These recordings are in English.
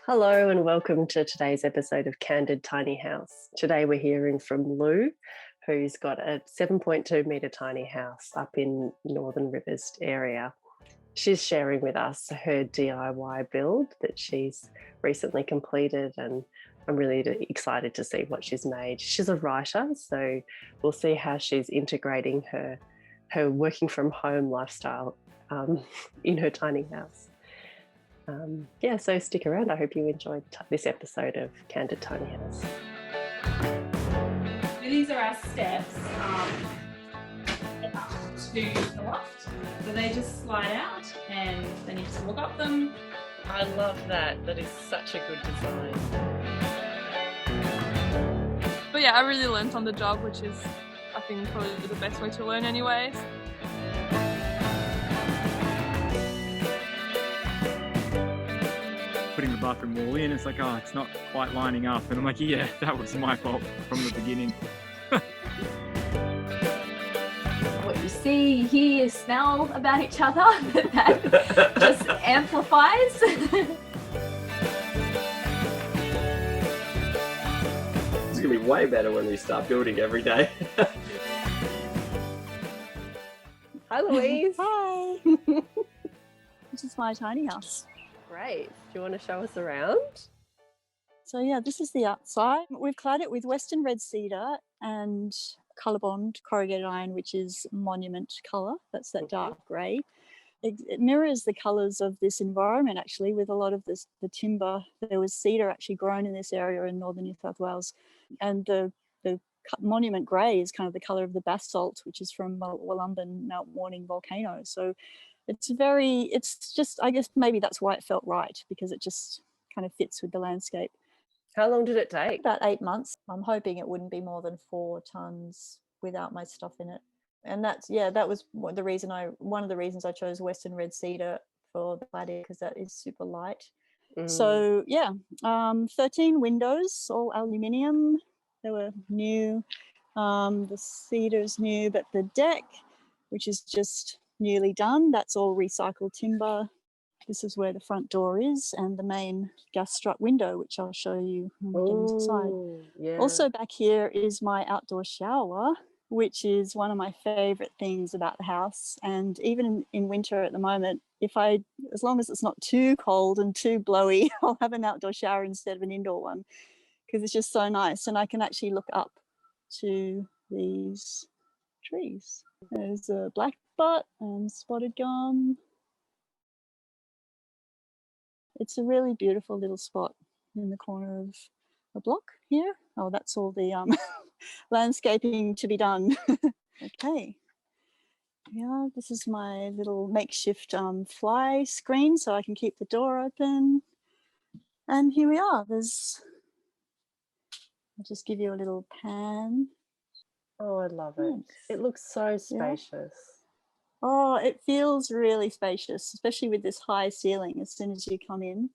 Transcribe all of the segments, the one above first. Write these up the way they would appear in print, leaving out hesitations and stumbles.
Hello and welcome to today's episode of Candid Tiny House. Today we're hearing from Lou, who's got a 7.2 metre tiny house up in Northern Rivers area. She's sharing with us her DIY build that she's recently completed, and I'm really excited to see what she's made. She's a writer, so we'll see how she's integrating her working from home lifestyle in her tiny house. So stick around. I hope you enjoyed this episode of Candid Tiny House. These are our steps up to the loft. So they just slide out and then you just walk up them. I love that. That is such a good design. But yeah, I really learnt on the job, which is, I think, probably the best way to learn anyways. Putting the bathroom wall in, it's like, oh, it's not quite lining up. And I'm like, yeah, that was my fault from the beginning. What you see, hear, smell about each other, that just amplifies. It's going to be way better when we start building every day. Hi, Louise. Hi. This is my tiny house. Great. Do you want to show us around? So yeah, this is the outside. We've clad it with Western Red Cedar and Colorbond corrugated iron, which is monument colour. That's that dark grey. It mirrors the colours of this environment actually, with a lot of the timber. There was cedar actually grown in this area in northern New South Wales. And the monument grey is kind of the colour of the basalt, which is from Wollumban Mount Warning volcano. So it's just, I guess maybe that's why it felt right, because it just kind of fits with the landscape. How long did it take? About 8 months. I'm hoping it wouldn't be more than 4 tons without my stuff in it. And that was one of the reasons I chose Western Red Cedar for the cladding, because that is super light. So yeah, 13 windows, all aluminium. They were new. The cedar's new, but the deck, which is just newly done, that's all recycled timber. This is where the front door is, and the main gas strut window, which I'll show you when we get inside. Yeah. Also back here is my outdoor shower, which is one of my favorite things about the house. And even in winter at the moment, as long as it's not too cold and too blowy, I'll have an outdoor shower instead of an indoor one, because it's just so nice. And I can actually look up to these trees. There's a Blackbutt and spotted gum. It's a really beautiful little spot in the corner of a block here. Oh, that's all the landscaping to be done. Okay. Yeah, this is my little makeshift fly screen so I can keep the door open. And here we are. I'll just give you a little pan. Oh, I love it. It looks so spacious. Yeah. Oh, it feels really spacious, especially with this high ceiling as soon as you come in.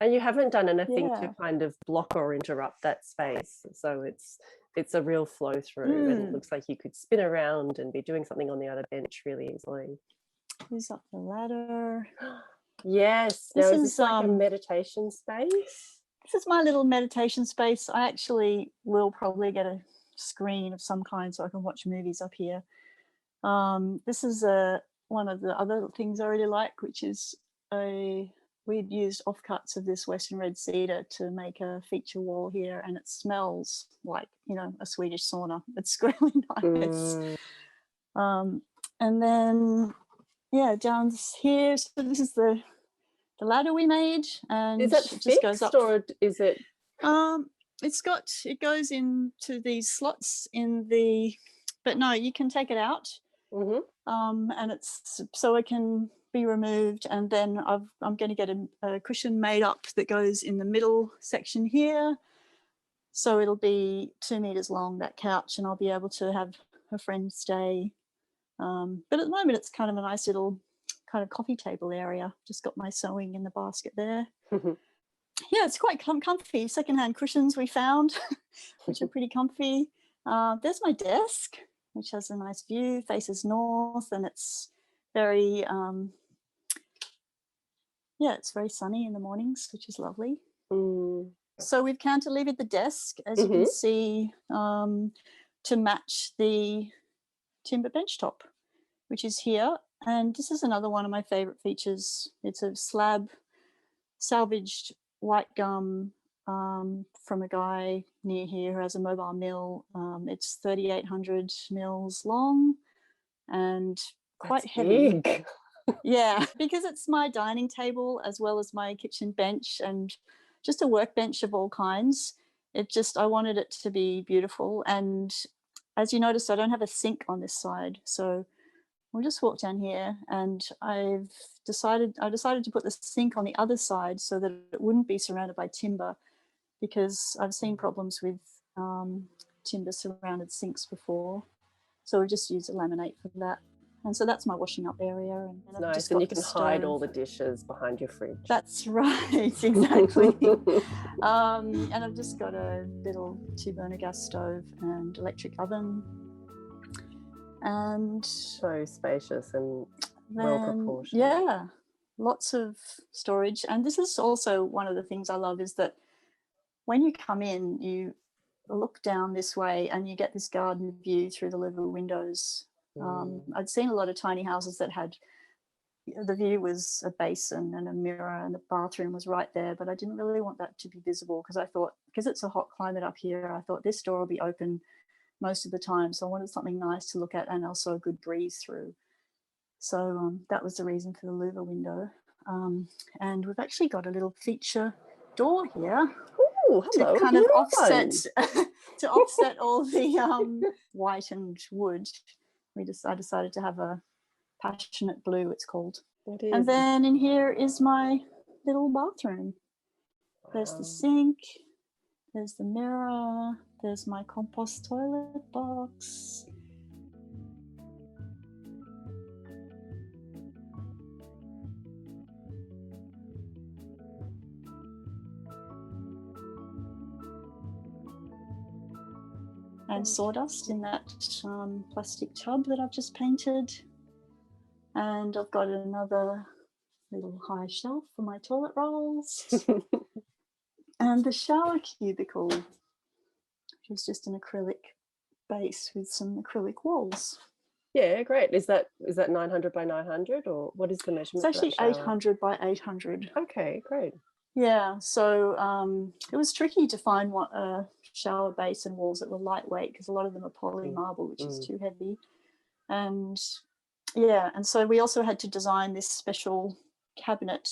And you haven't done anything to kind of block or interrupt that space. So it's a real flow through, and it looks like you could spin around and be doing something on the other bench really easily. Here's up the ladder. Yes. Now, is this like a meditation space? This is my little meditation space. I actually will probably get a screen of some kind so I can watch movies up here. This is one of the other things I really like, which is we'd used offcuts of this Western Red Cedar to make a feature wall here, and it smells like, a Swedish sauna. It's really nice. And then, yeah, down here, so this is the ladder we made, and is that it just fixed, goes up. or is it? It goes into these slots but no, you can take it out. And it's so it can be removed, and then I'm going to get a cushion made up that goes in the middle section here, so it'll be 2 meters long, that couch, and I'll be able to have a friend stay. But at the moment it's kind of a nice little kind of coffee table area. Just got my sewing in the basket there. Yeah, it's quite comfy. Secondhand cushions we found, which are pretty comfy. There's my desk, which has a nice view, faces north, and it's very, it's very sunny in the mornings, which is lovely. Mm. So we've cantilevered the desk, as you can see, to match the timber bench top, which is here. And this is another one of my favourite features. It's a slab salvaged white gum from a guy near here who has a mobile mill. It's 3,800 mils long and quite heavy. Big. Yeah, because it's my dining table as well as my kitchen bench and just a workbench of all kinds. I wanted it to be beautiful. And as you notice, I don't have a sink on this side. So we'll just walk down here, and I decided to put the sink on the other side so that it wouldn't be surrounded by timber, because I've seen problems with timber surrounded sinks before. So we'll just use a laminate for that. And so that's my washing up area. And I've Nice, just and got you the can hide all stove. the dishes behind your fridge. That's right, exactly. And I've just got a little 2-burner gas stove and electric oven. And So spacious and then, well proportioned. yeah, lots of storage. And this is also one of the things I love, is that when you come in, you look down this way and you get this garden view through the living windows. I'd seen a lot of tiny houses that had, the view was a basin and a mirror and the bathroom was right there, but I didn't really want that to be visible, because I thought, because it's a hot climate up here, I thought this door will be open most of the time, so I wanted something nice to look at and also a good breeze through. So that was the reason for the louver window. And we've actually got a little feature door here. Oh, hello, to kind of offset one. all the white and wood. I decided to have a passionate blue, it's called. It is. And then in here is my little bathroom. There's the sink, there's the mirror, there's my compost toilet box. And sawdust in that plastic tub that I've just painted. And I've got another little high shelf for my toilet rolls. And the shower cubicle, which is just an acrylic base with some acrylic walls. Yeah, great. Is that 900 by 900, or what is the measurement? It's actually for that shower? 800 by 800. Okay, great. Yeah, so it was tricky to find shower base and walls that were lightweight, because a lot of them are poly marble, which is too heavy. And yeah, and so we also had to design this special cabinet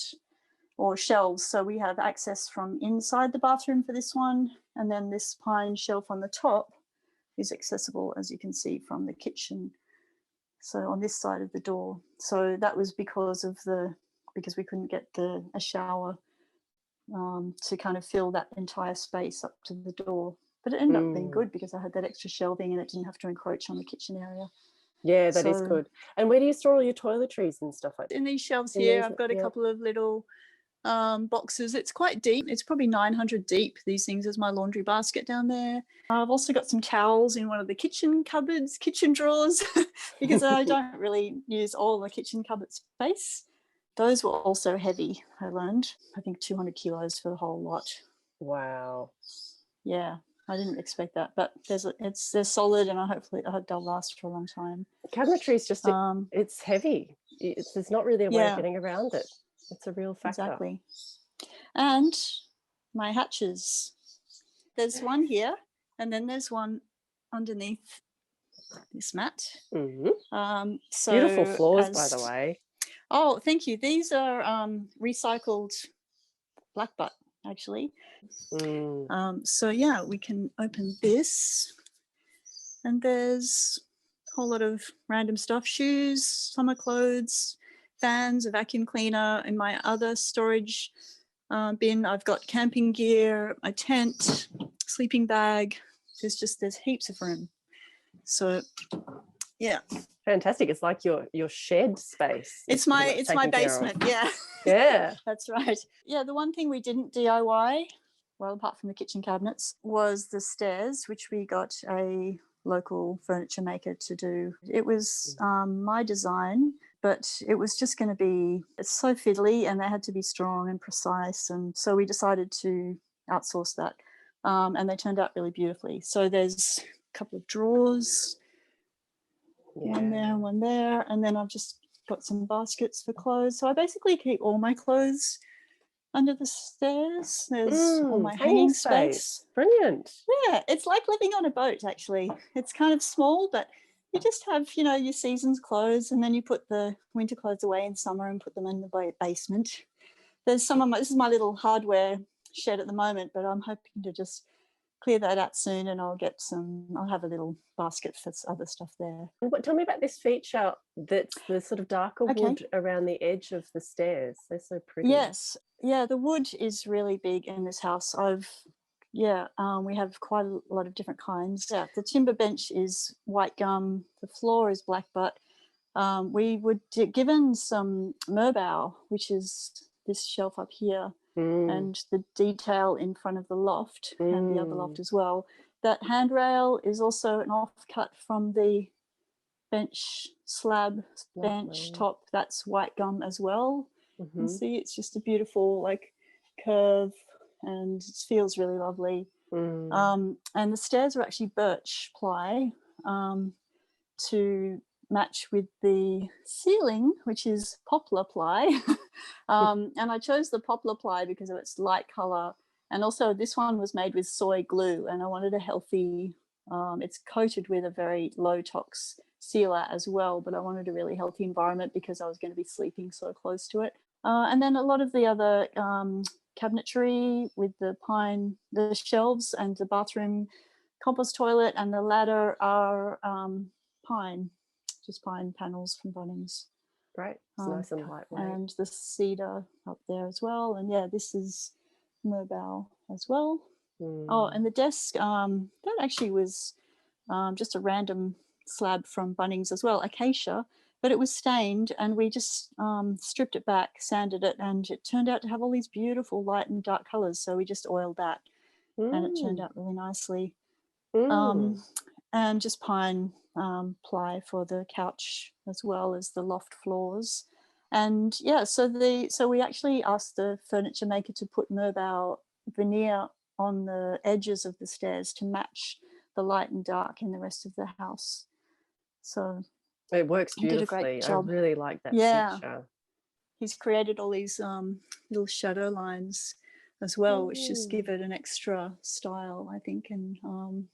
or shelves. So we have access from inside the bathroom for this one, and then this pine shelf on the top is accessible, as you can see, from the kitchen. So on this side of the door. So that was because we couldn't get a shower to kind of fill that entire space up to the door. But it ended up being good, because I had that extra shelving and it didn't have to encroach on the kitchen area. Yeah, that is good. And where do you store all your toiletries and stuff like that? In these shelves here, I've got a couple of little boxes. It's quite deep. It's probably 900 deep, these things. There's my laundry basket down there. I've also got some towels in one of the kitchen cupboards, kitchen drawers, because I don't really use all the kitchen cupboard space. Those were also heavy, I learned. I think 200 kilos for the whole lot. Wow. Yeah. I didn't expect that, but they're solid, and I hope they'll last for a long time. Cabinetry is just it's heavy. There's not really a way of getting around it. It's a real factor. Exactly. And my hatches. There's one here, and then there's one underneath this mat. Mm-hmm. Beautiful floors, by the way. Oh, thank you. These are recycled Blackbutt, actually. So yeah, we can open this, and there's a whole lot of random stuff: shoes, summer clothes, fans, a vacuum cleaner. In my other storage bin, I've got camping gear, a tent, sleeping bag. There's heaps of room. So yeah, fantastic. It's like your shed space. It's my basement. Yeah. That's right. Yeah, the one thing we didn't DIY, well, apart from the kitchen cabinets, was the stairs, which we got a local furniture maker to do. It was my design, but it was just going to be, it's so fiddly and they had to be strong and precise. And so we decided to outsource that. And they turned out really beautifully. So there's a couple of drawers, one there and one there. And then I've just got some baskets for clothes. So I basically keep all my clothes under the stairs. There's all my hanging space. Brilliant. Yeah, it's like living on a boat, actually. It's kind of small, but you just have, you know, your season's clothes, and then you put the winter clothes away in summer and put them in the basement. There's some of my, this is my little hardware shed at the moment, but I'm hoping to just clear that out soon, and I'll have a little basket for other stuff there. Tell me about this feature that's the sort of darker wood around the edge of the stairs. They're so pretty. Yes. Yeah, the wood is really big in this house. We have quite a lot of different kinds. Yeah, the timber bench is white gum. The floor is Blackbutt. We were given some Merbau, which is this shelf up here, and the detail in front of the loft and the other loft as well. That handrail is also an offcut from the bench slab, bench top. That's white gum as well. You can see it's just a beautiful like curve, and it feels really lovely. And the stairs are actually birch ply to match with the ceiling, which is poplar ply. And I chose the poplar ply because of its light color, and also this one was made with soy glue, and I wanted a healthy, it's coated with a very low tox sealer as well, but I wanted a really healthy environment because I was going to be sleeping so close to it. And then a lot of the other cabinetry with the pine, the shelves and the bathroom compost toilet and the ladder are pine, just pine panels from Bunnings. Great, it's nice and lightweight. And the cedar up there as well. And yeah, this is Merbau as well. Oh, and the desk, that actually was just a random slab from Bunnings as well, acacia, but it was stained, and we just stripped it back, sanded it, and it turned out to have all these beautiful light and dark colors. So we just oiled that, and it turned out really nicely. And just pine ply for the couch as well as the loft floors. And yeah, so we actually asked the furniture maker to put Merbau veneer on the edges of the stairs to match the light and dark in the rest of the house. So it works beautifully. Did a great job. I really like that feature. He's created all these little shadow lines as well, which just give it an extra style, I think. And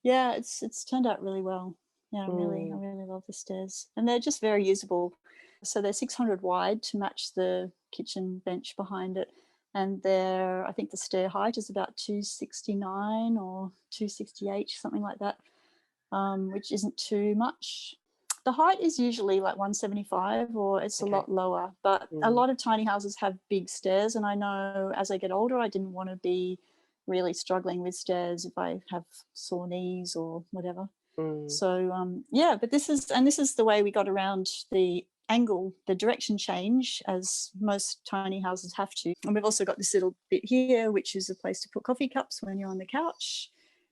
yeah, it's turned out really well. Yeah, I really love the stairs, and they're just very usable. So they're 600 wide to match the kitchen bench behind it, and I think the stair height is about 269 or 268, something like that, which isn't too much. The height is usually like 175, or it's a lot lower, but a lot of tiny houses have big stairs, and I know as I get older I didn't want to be really struggling with stairs if I have sore knees or whatever. So yeah, but this is the way we got around the angle, the direction change, as most tiny houses have to. And we've also got this little bit here, which is a place to put coffee cups when you're on the couch.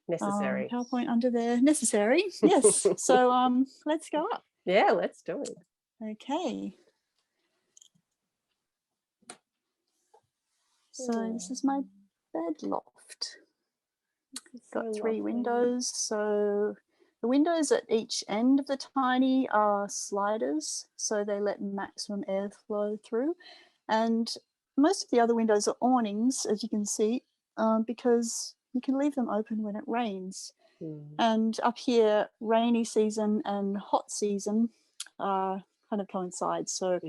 Necessary. PowerPoint under there. Necessary. Yes. So let's go up. Yeah, let's do it. Okay. So this is my bed loft. It's got 3 windows. So the windows at each end of the tiny are sliders, so they let maximum airflow through. And most of the other windows are awnings, as you can see, because you can leave them open when it rains. And up here, rainy season and hot season kind of coincide. So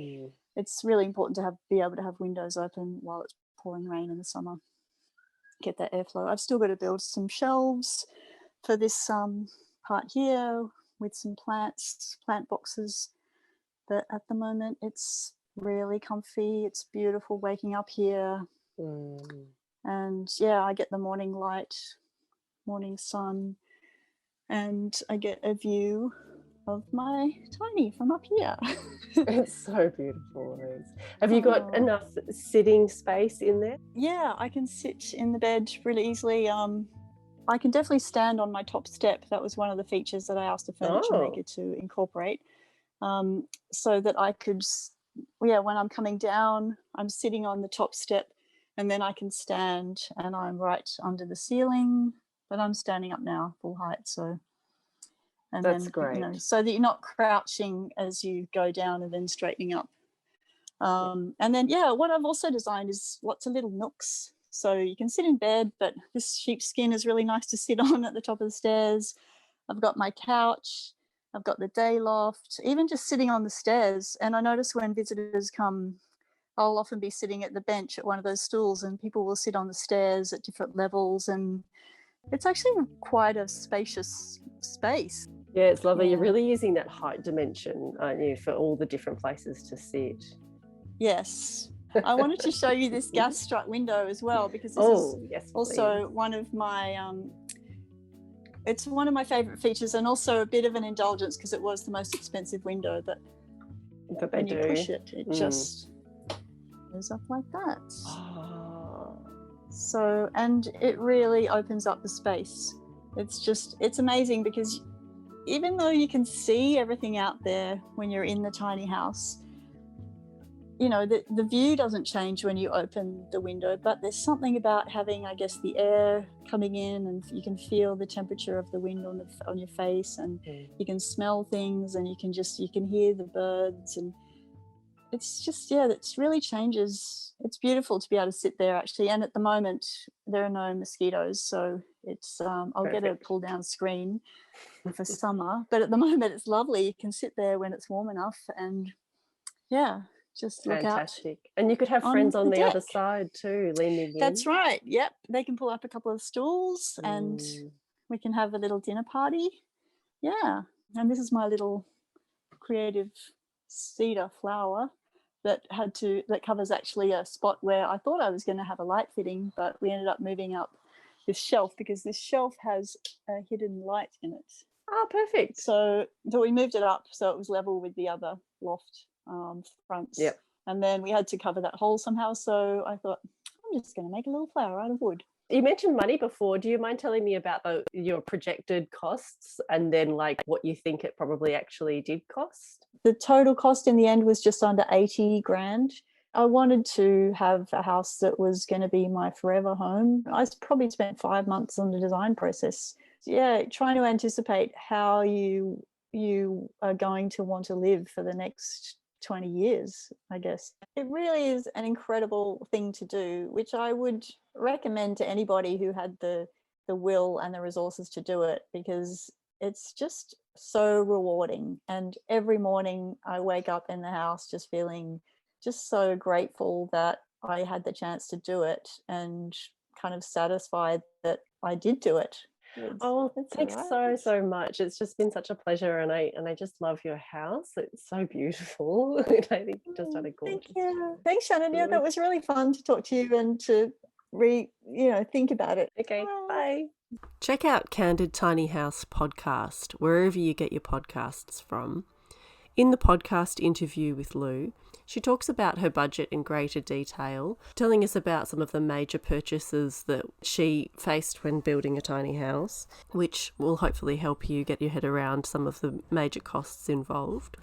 it's really important to be able to have windows open while it's pouring rain in the summer. Get that airflow. I've still got to build some shelves for this part here with some plant boxes. But at the moment, it's really comfy. It's beautiful waking up here. And yeah, I get the morning light, morning sun, and I get a view of my tiny from up here. It's so beautiful, Liz. Have you got enough sitting space in there? Yeah, I can sit in the bed really easily. I can definitely stand on my top step. That was one of the features that I asked the furniture maker to incorporate. so that I could, when I'm coming down, I'm sitting on the top step, and then I can stand, and I'm right under the ceiling, but I'm standing up now full height. So, and That's then, great. so that you're not crouching as you go down and then straightening up. And then, what I've also designed is lots of little nooks. So you can sit in bed, but this sheepskin is really nice to sit on at the top of the stairs. I've got my couch. I've got the day loft, even just sitting on the stairs. And I notice when visitors come, I'll often be sitting at the bench at one of those stools, and people will sit on the stairs at different levels. And it's actually quite a spacious space. Yeah, it's lovely. Yeah. You're really using that height dimension, aren't you, for all the different places to sit? Yes. I wanted to show you this gas strut window as well, because this is also one of my it's one of my favorite features, and also a bit of an indulgence because it was the most expensive window that when you push it just goes up like that. So, and it really opens up the space. It's amazing, because even though you can see everything out there when you're in the tiny house, the view doesn't change when you open the window, but there's something about having, I guess, the air coming in, and you can feel the temperature of the wind on your face, and you can smell things, and you can hear the birds, and it's just, it really changes. It's beautiful to be able to sit there, actually. And at the moment there are no mosquitoes, so it's I'll get a pull down screen for summer, but at the moment it's lovely. You can sit there when it's warm enough, and just look fantastic out. And you could have friends on the other side too, leaning in. That's right. Yep, they can pull up a couple of stools and we can have a little dinner party. And this is my little creative cedar flower that covers actually a spot where I thought I was going to have a light fitting, but we ended up moving up this shelf, because this shelf has a hidden light in it. Oh, perfect. So we moved it up so it was level with the other loft fronts. Yep. And then we had to cover that hole somehow, so I thought, I'm just going to make a little flower out of wood. You mentioned money before. Do you mind telling me about your projected costs, and then what you think it probably actually did cost? The total cost in the end was just under 80 grand. I wanted to have a house that was going to be my forever home. I probably spent 5 months on the design process. Trying to anticipate how you are going to want to live for the next 20 years, I guess. It really is an incredible thing to do, which I would recommend to anybody who had the will and the resources to do it, because it's just so rewarding. And every morning I wake up in the house just feeling just so grateful that I had the chance to do it, and kind of satisfied that I did do it. Thanks so much. It's just been such a pleasure, and I just love your house. It's so beautiful. And I think you've just done a gorgeous job. Thank you. Thanks, Shannon. Yeah, that was really fun to talk to you and to think about it. Okay, bye. Check out Candid Tiny House podcast wherever you get your podcasts from. In the podcast interview with Lou, she talks about her budget in greater detail, telling us about some of the major purchases that she faced when building a tiny house, which will hopefully help you get your head around some of the major costs involved.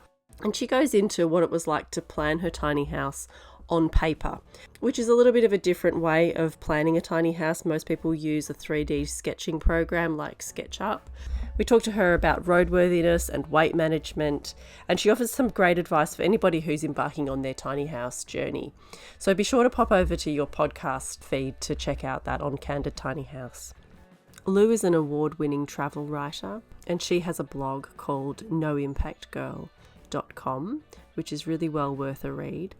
And she goes into what it was like to plan her tiny house on paper, which is a little bit of a different way of planning a tiny house. Most people use a 3D sketching program like SketchUp. We talked to her about roadworthiness and weight management, and she offers some great advice for anybody who's embarking on their tiny house journey. So be sure to pop over to your podcast feed to check out that on Candid Tiny House. Lou is an award-winning travel writer, and she has a blog called noimpactgirl.com, which is really well worth a read.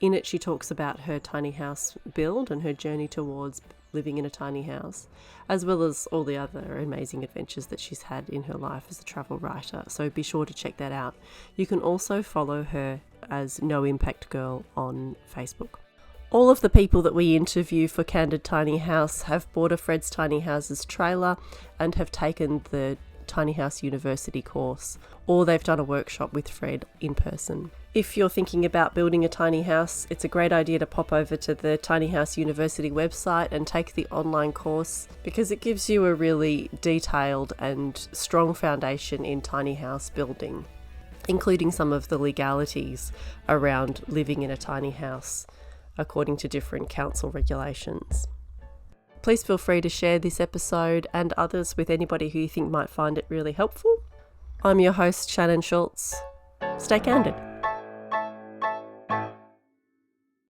In it, she talks about her tiny house build and her journey towards living in a tiny house, as well as all the other amazing adventures that she's had in her life as a travel writer. So be sure to check that out. You can also follow her as No Impact Girl on Facebook. All of the people that we interview for Candid Tiny House have bought a Fred's Tiny Houses trailer and have taken the Tiny House University course, or they've done a workshop with Fred in person. If you're thinking about building a tiny house, it's a great idea to pop over to the Tiny House University website and take the online course, because it gives you a really detailed and strong foundation in tiny house building. including some of the legalities around living in a tiny house according to different council regulations. Please feel free to share this episode and others with anybody who you think might find it really helpful. I'm your host, Shannon Schultz. Stay candid.